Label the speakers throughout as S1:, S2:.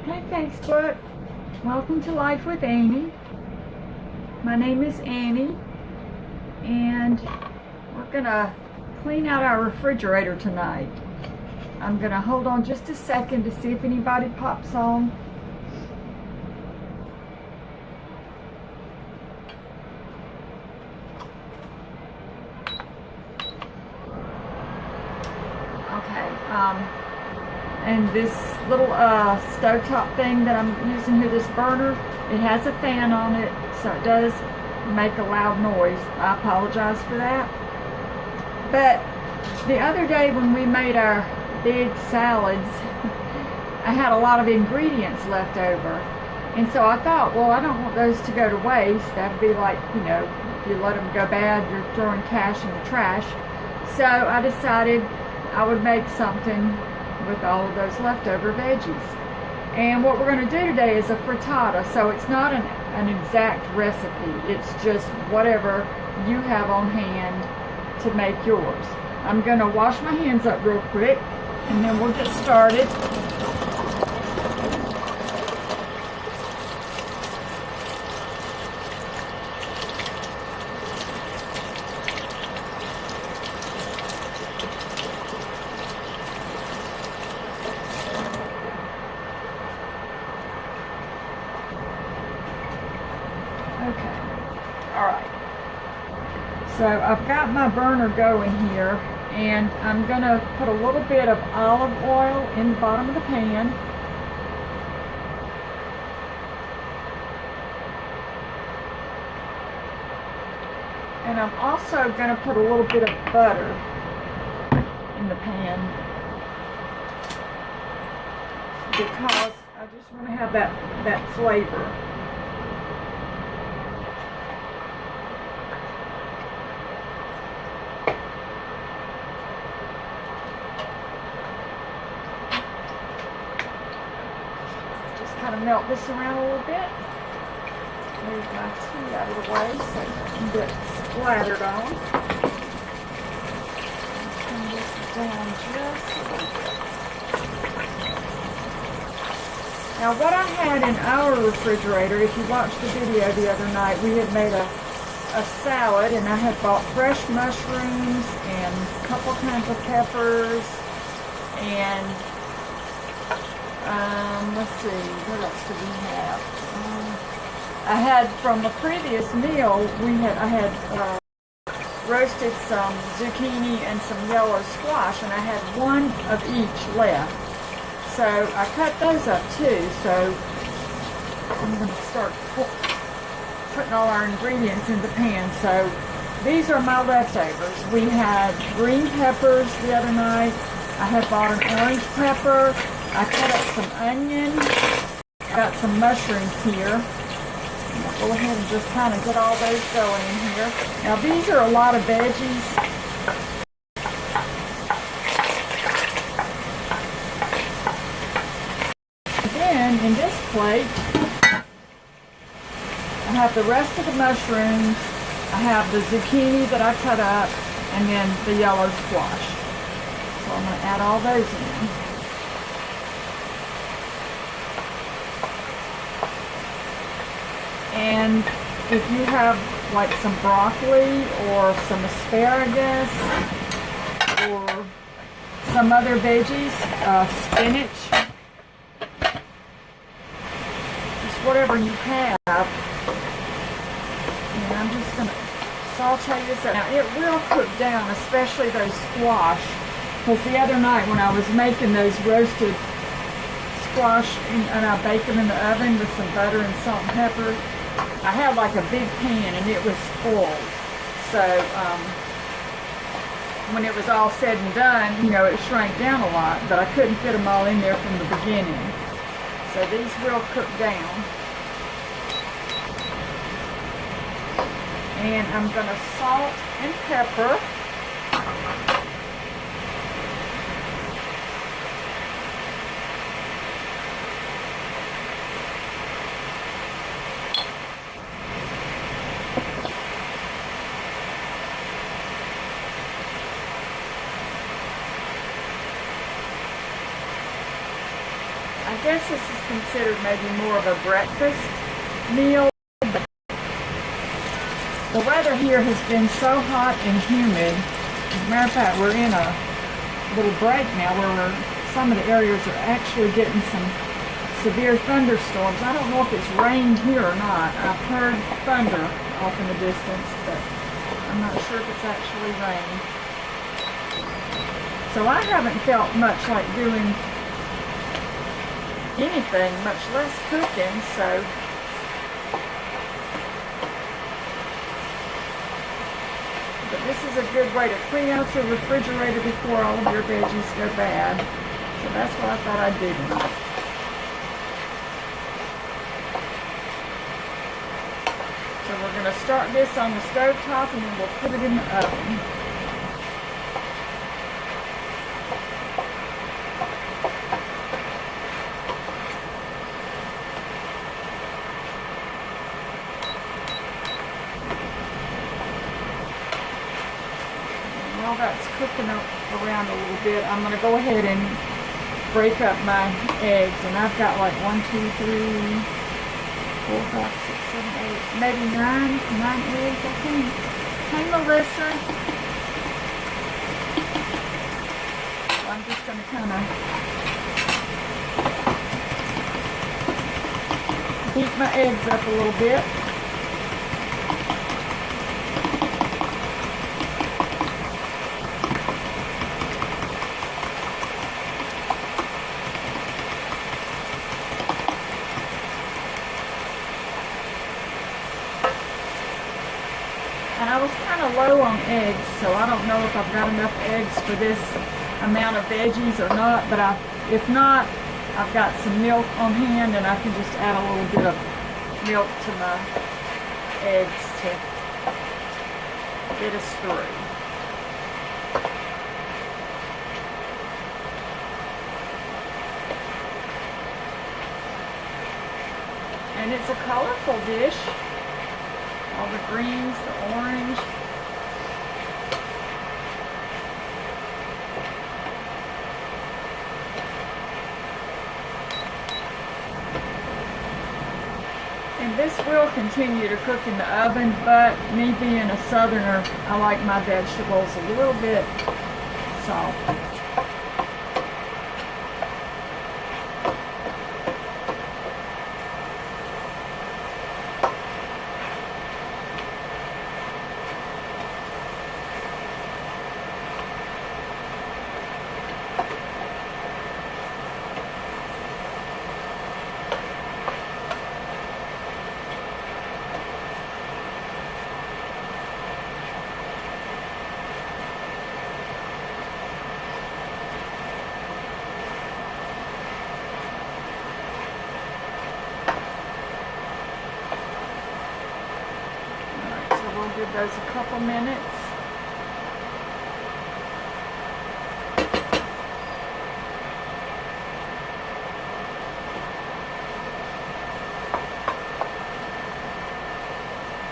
S1: Hey Facebook, welcome to Life with Annie. My name is Annie and we're gonna clean out our refrigerator tonight. I'm gonna hold on just a second to see if anybody pops on. Okay, and this little stovetop thing that I'm using here, this burner, it has a fan on it, so it does make a loud noise. I apologize for that. But the other day when we made our big salads, I had a lot of ingredients left over. And so I thought, well, I don't want those to go to waste. That'd be like, you know, if you let them go bad, you're throwing cash in the trash. So I decided I would make something with all of those leftover veggies. And what we're going to do today is a frittata. So it's not an exact recipe. It's just whatever you have on hand to make yours. I'm going to wash my hands up real quick and then we'll get started. Okay, alright, so I've got my burner going here and I'm going to put a little bit of olive oil in the bottom of the pan. And I'm also going to put a little bit of butter in the pan because I just want to have that flavor. Kind of melt this around a little bit. Move my tea out of the way so it doesn't get splattered on. Turn this down just a little bit. Now what I had in our refrigerator, if you watched the video the other night, we had made a salad and I had bought fresh mushrooms and a couple kinds of peppers and let's see, what else did we have? I had from a previous meal, I had roasted some zucchini and some yellow squash, and I had one of each left. So I cut those up too, so I'm going to start putting all our ingredients in the pan. So these are my leftovers. We had green peppers the other night. I had bought an orange pepper. I cut up some onion, got some mushrooms here. I'll go ahead and just kind of get all those going in here. Now these are a lot of veggies. And then in this plate, I have the rest of the mushrooms. I have the zucchini that I cut up and then the yellow squash. So I'm going to add all those in. And if you have like some broccoli or some asparagus or some other veggies, spinach, just whatever you have. And I'm just going to saute this up. Now it will cook down, especially those squash, because the other night when I was making those roasted squash and I baked them in the oven with some butter and salt and pepper, I had like a big pan and it was full. So when it was all said and done, you know, it shrank down a lot, but I couldn't fit them all in there from the beginning. So these will cook down. And I'm going to salt and pepper. I guess this is considered maybe more of a breakfast meal. The weather here has been so hot and humid. As a matter of fact, we're in a little break now where some of the areas are actually getting some severe thunderstorms. I don't know if it's rained here or not. I've heard thunder off in the distance, but I'm not sure if it's actually rained. So I haven't felt much like doing anything, much less cooking, so but this is a good way to clean out your refrigerator before all of your veggies go bad. So that's what I thought I'd do tonight. So we're going to start this on the stove top and then we'll put it in the oven. While that's cooking around a little bit, I'm going to go ahead and break up my eggs. And I've got like 1, 2, 3, 4, 5, 6, 7, 8, maybe 9 eggs, I think. Hey, Melissa. So I'm just going to kind of beat my eggs up a little bit. And I was kind of low on eggs, so I don't know if I've got enough eggs for this amount of veggies or not, but if not, I've got some milk on hand and I can just add a little bit of milk to my eggs to get us through. And it's a colorful dish. All the greens, the orange. And this will continue to cook in the oven, but me being a southerner, I like my vegetables a little bit soft. We'll give those a couple minutes.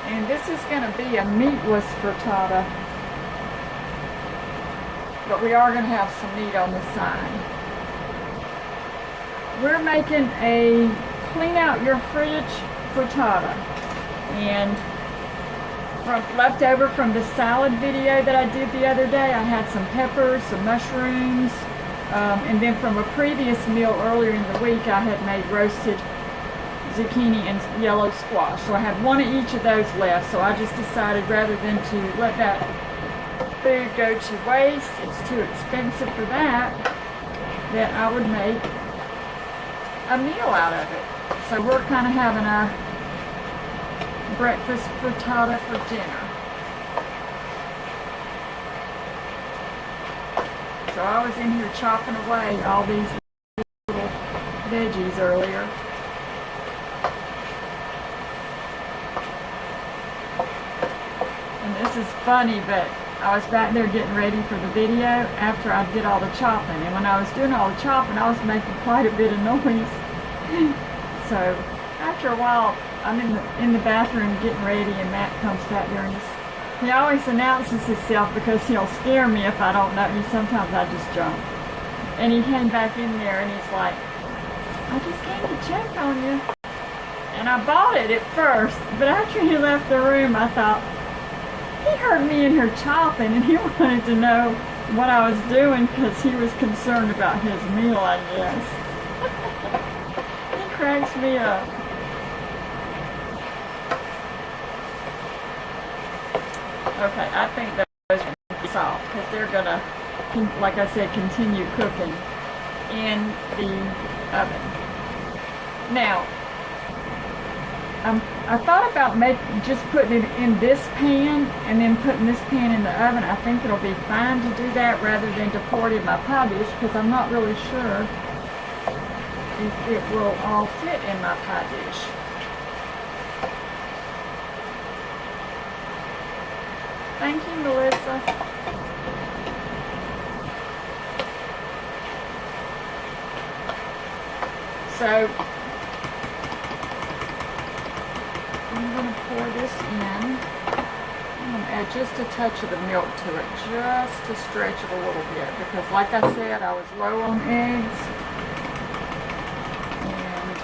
S1: And this is going to be a meatless frittata, but we are going to have some meat on the side. We're making a clean out your fridge frittata, and leftover from the salad video that I did the other day, I had some peppers, some mushrooms, and then from a previous meal earlier in the week, I had made roasted zucchini and yellow squash. So I had one of each of those left, so I just decided rather than to let that food go to waste, it's too expensive for that, that I would make a meal out of it. So we're kind of having a breakfast frittata for dinner. So I was in here chopping away all these little veggies earlier. And this is funny, but I was back there getting ready for the video after I did all the chopping. And when I was doing all the chopping, I was making quite a bit of noise. So after a while, I'm in the bathroom getting ready, and Matt comes back there and he always announces himself because he'll scare me if I don't know. Sometimes I just jump. And he came back in there and he's like, I just came to check on you. And I bought it at first, but after he left the room, I thought, he heard me in here chopping and he wanted to know what I was doing because he was concerned about his meal, I guess. He cracks me up. Okay, I think those are going to be soft because they're going to, like I said, continue cooking in the oven. Now, I thought about just putting it in this pan and then putting this pan in the oven. I think it'll be fine to do that rather than to pour it in my pie dish because I'm not really sure if it will all fit in my pie dish. Thank you, Melissa. So, I'm going to pour this in. I'm going to add just a touch of the milk to it, just to stretch it a little bit, because like I said, I was low on eggs. And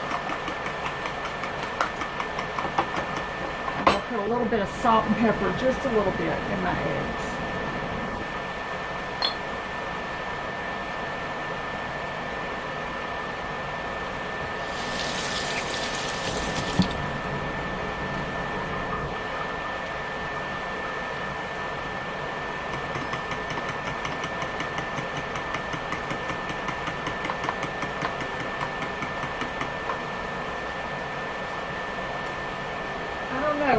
S1: I'm going to put a little bit of salt and pepper, just a little bit, in my eggs.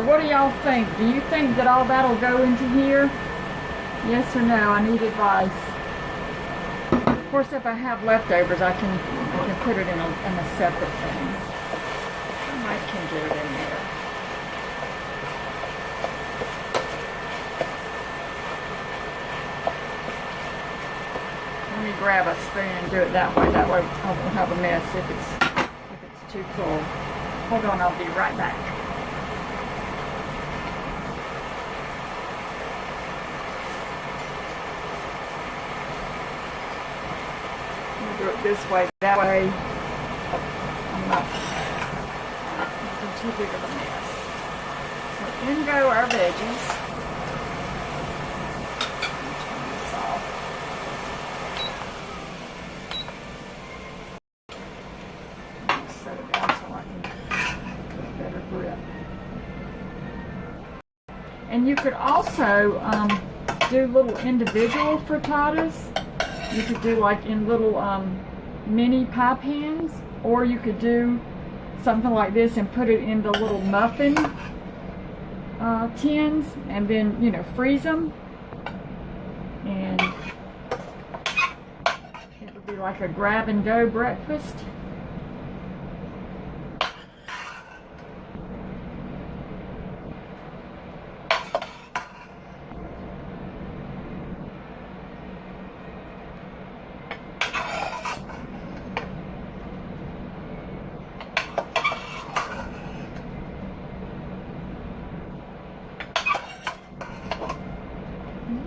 S1: What do y'all think? Do you think that all that'll go into here? Yes or no? I need advice. Of course, if I have leftovers, I can put it in a separate thing. I might can get it in there. Let me grab a spoon and do it that way. That way I won't have a mess if it's too full. Hold on, I'll be right back. Do it this way, that way I'm not making too big of a mess. So in go our veggies. Turn this off. Set it down so I can get a better grip. And you could also do little individual frittatas. You could do like in little mini pie pans, or you could do something like this and put it in the little muffin tins and then, you know, freeze them. And it would be like a grab and go breakfast.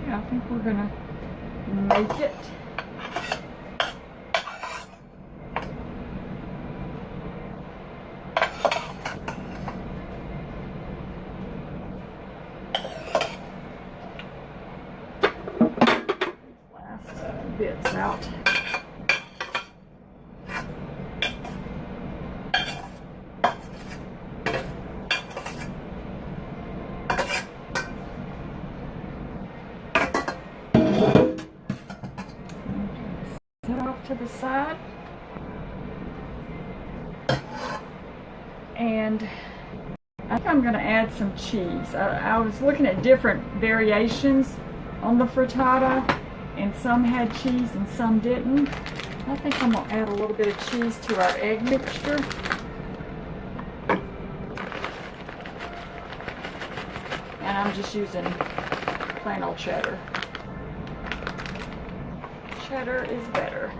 S1: I think we're gonna make it. Last bits out. To the side, and I think I'm going to add some cheese. I was looking at different variations on the frittata, and some had cheese and some didn't. I think I'm going to add a little bit of cheese to our egg mixture. And I'm just using plain old cheddar. Cheddar is better.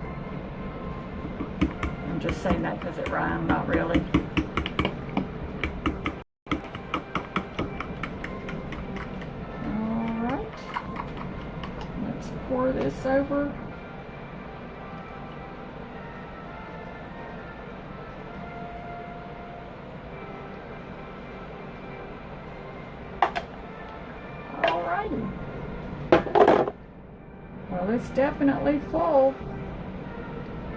S1: I'm just saying that because it rhymed, not really. Alright. Let's pour this over. Ooh. Well, it's definitely full,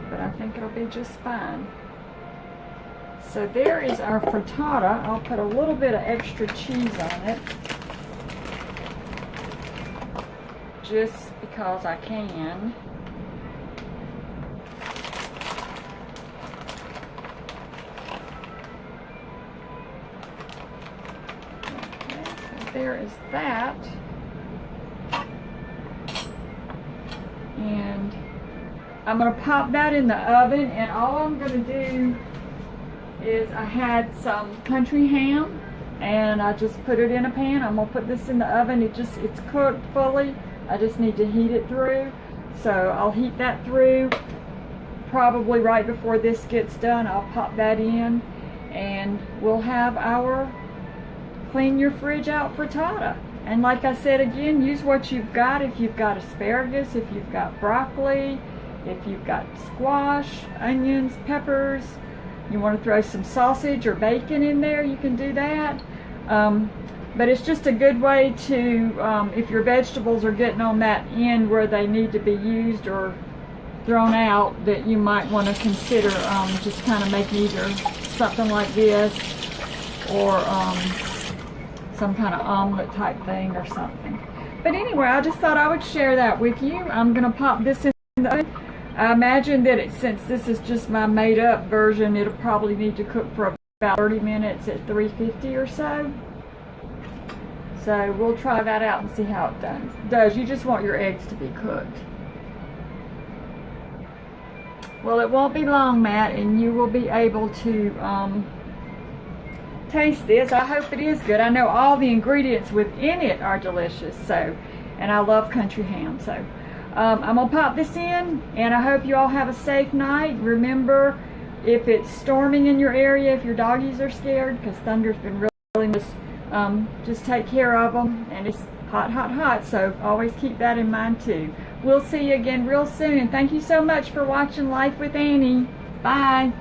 S1: but I think it'll be just fine. So there is our frittata. I'll put a little bit of extra cheese on it, just because I can. Okay, so there is that. And I'm going to pop that in the oven, and all I'm going to do is I had some country ham and I just put it in a pan. I'm going to put this in the oven. It's cooked fully. I just need to heat it through. So I'll heat that through probably right before this gets done. I'll pop that in and we'll have our clean your fridge out frittata. And like I said again, use what you've got. If you've got asparagus, if you've got broccoli, if you've got squash, onions, peppers, you want to throw some sausage or bacon in there, you can do that. But it's just a good way to, if your vegetables are getting on that end where they need to be used or thrown out, that you might want to consider just kind of making either something like this or some kind of omelet type thing or something. But anyway, I just thought I would share that with you. I'm going to pop this in the oven. I imagine that since this is just my made up version, it'll probably need to cook for about 30 minutes at 350 or so. So we'll try that out and see how it does. You just want your eggs to be cooked. Well, it won't be long, Matt, and you will be able to taste this. I hope it is good. I know all the ingredients within it are delicious, and I love country ham, so I'm gonna pop this in, and I hope you all have a safe night. Remember, if it's storming in your area, if your doggies are scared, because thunder's been really just take care of them, and it's hot, hot, hot, so always keep that in mind too. We'll see you again real soon, and thank you so much for watching Life with Annie. Bye.